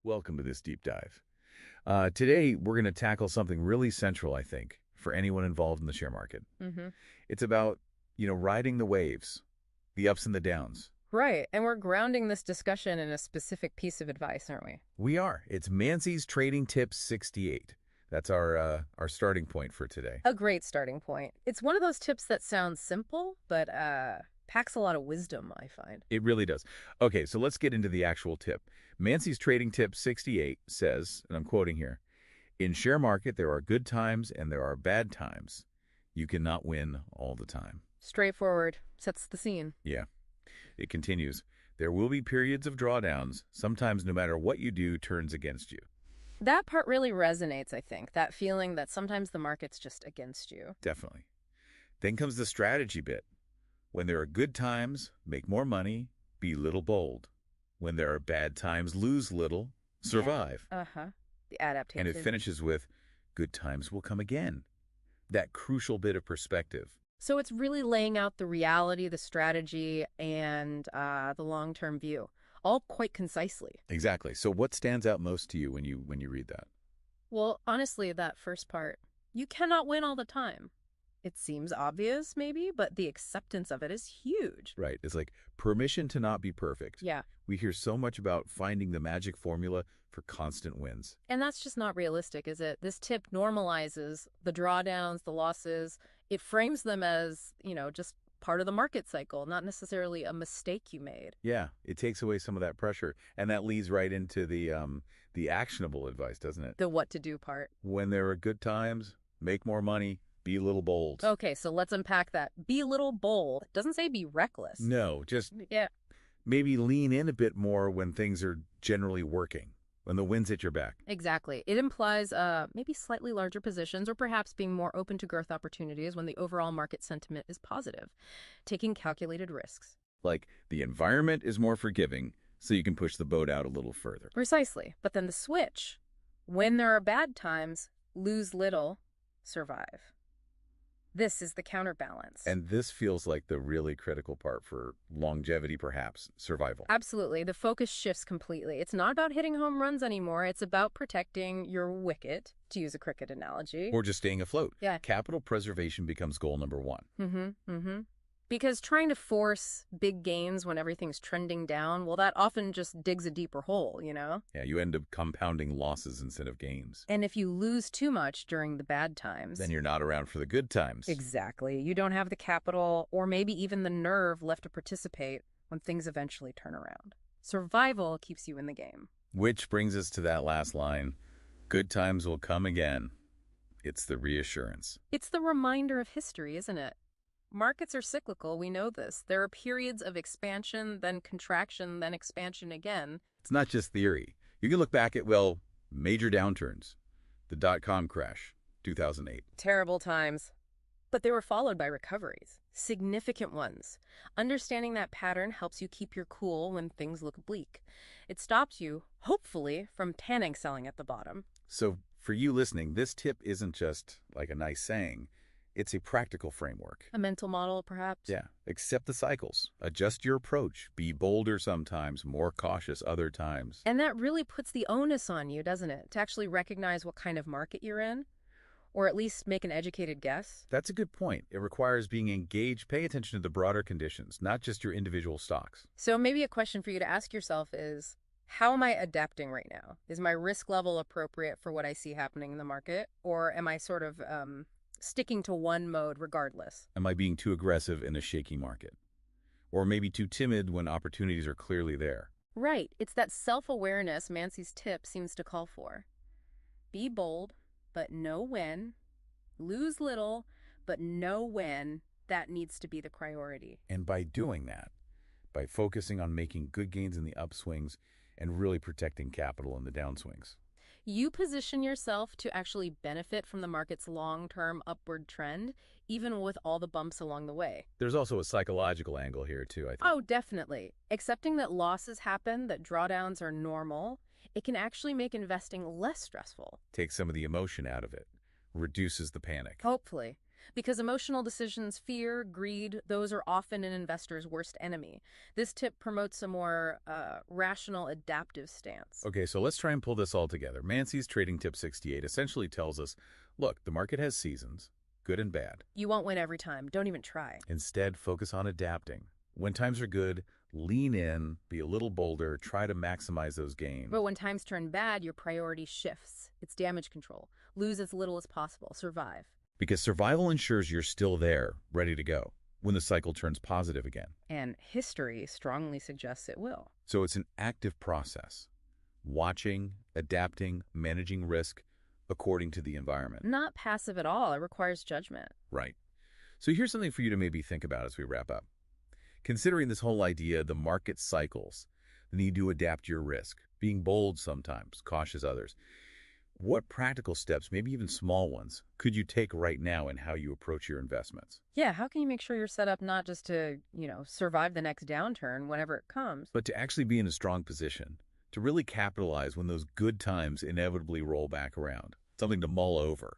Welcome to this deep dive. Today, we're going to tackle something really central, I think, for anyone involved in the share market. hmm It's about, riding the waves, the ups and the downs. Right. And we're grounding this discussion in a specific piece of advice, aren't we? We are. It's Mansi's Trading Tips 68. That's our starting point for today. A great starting point. It's one of those tips that sounds simple, but packs a lot of wisdom, I find. It really does. Okay, so let's get into the actual tip. Mansi's Trading Tip 68 says, and I'm quoting here, in share market, there are good times and there are bad times. You cannot win all the time. Straightforward. Sets the scene. Yeah. It continues, there will be periods of drawdowns. Sometimes no matter what you do turns against you. That part really resonates, I think. That feeling that sometimes the market's just against you. Definitely. Then comes the strategy bit. When there are good times, make more money, be little bold. When there are bad times, lose little, survive. Uh-huh. The And it adaptation. finishes with, good times will come again. That crucial bit of perspective. So it's really laying out the reality, the strategy, and the long-term view, all quite concisely. Exactly. So what stands out most to you when you read that? Well, honestly, that first part, you cannot win all the time. It seems obvious, maybe, but the acceptance of it is huge. Right. It's like permission to not be perfect. Yeah, We hear so much about finding the magic formula for constant wins. and that's just not realistic, is it? This tip normalizes the drawdowns, the losses. It frames them as, just part of the market cycle, not necessarily a mistake you made. Yeah, it takes away some of that pressure, and that leads right into the actionable advice, doesn't it? The what to do part. When there are good times, make more money, be a little bold. Okay, so let's unpack that. Be a little bold. It doesn't say be reckless. No, just Yeah, maybe lean in a bit more when things are generally working, when the wind's at your back. exactly. It implies maybe slightly larger positions or perhaps being more open to growth opportunities when the overall market sentiment is positive, taking calculated risks. Like the environment is more forgiving, so you can push the boat out a little further. Precisely. But then the switch. When there are bad times, lose little, survive. This is the counterbalance. And this feels like the really critical part for longevity, perhaps, survival. Absolutely. The focus shifts completely. It's not about hitting home runs anymore. It's about protecting your wicket, to use a cricket analogy. Or just staying afloat. Yeah. Capital preservation becomes goal number one. Because trying to force big gains when everything's trending down, well, that often just digs a deeper hole, Yeah, you end up compounding losses instead of gains. And if you lose too much during the bad times, Then you're not around for the good times. exactly, you don't have the capital or maybe even the nerve left to participate when things eventually turn around. Survival keeps you in the game. Which brings us to that last line. Good times will come again. It's the reassurance. It's the reminder of history, isn't it? Markets are cyclical, we know this. There are periods of expansion, then contraction, then expansion again. It's not just theory. You can look back at, major downturns. The dot-com crash, 2008. Terrible times. But they were followed by recoveries, significant ones. Understanding that pattern helps you keep your cool when things look bleak. It stops you, hopefully, from panic selling at the bottom. So for you listening, this tip isn't just like a nice saying. It's a practical framework. A mental model, perhaps? Yeah, accept the cycles. Adjust your approach. Be bolder sometimes, more cautious other times. And that really puts the onus on you, doesn't it? To actually recognize what kind of market you're in, or at least make an educated guess. That's a good point. It requires being engaged. Pay attention to the broader conditions, not just your individual stocks. So maybe a question for you to ask yourself is, how am I adapting right now? Is my risk level appropriate for what I see happening in the market? Or am I sort of sticking to one mode regardless? Am I being too aggressive in a shaky market? Or maybe too timid when opportunities are clearly there? Right. It's that self-awareness Mansi's tip seems to call for. Be bold, but know when. Lose little, but know when. That needs to be the priority. And by doing that, by focusing on making good gains in the upswings and really protecting capital in the downswings. You position yourself to actually benefit from the market's long-term upward trend, even with all the bumps along the way. There's also a psychological angle here, too, I think. Oh, definitely. Accepting that losses happen, that drawdowns are normal, it can actually make investing less stressful. Take some of the emotion out of it. Reduces the panic. Hopefully. because emotional decisions, fear, greed, those are often an investor's worst enemy. This tip promotes a more rational, adaptive stance. Okay, so let's try and pull this all together. Mansi's trading tip 68 essentially tells us, look, the market has seasons, good and bad. You won't win every time. Don't even try. Instead, focus on adapting. When times are good, lean in, be a little bolder, try to maximize those gains. But when times turn bad, your priority shifts. It's damage control. Lose as little as possible. Survive. Because survival ensures you're still there, ready to go, when the cycle turns positive again. And history strongly suggests it will. So it's an active process. Watching, adapting, managing risk according to the environment. Not passive at all. It requires judgment. Right. So here's something for you to maybe think about as we wrap up. Considering this whole idea, the market cycles, the need to adapt your risk, being bold sometimes, cautious others, what practical steps, maybe even small ones, could you take right now in how you approach your investments? Yeah, how can you make sure you're set up not just to, survive the next downturn whenever it comes? But to actually be in a strong position, to really capitalize when those good times inevitably roll back around, something to mull over.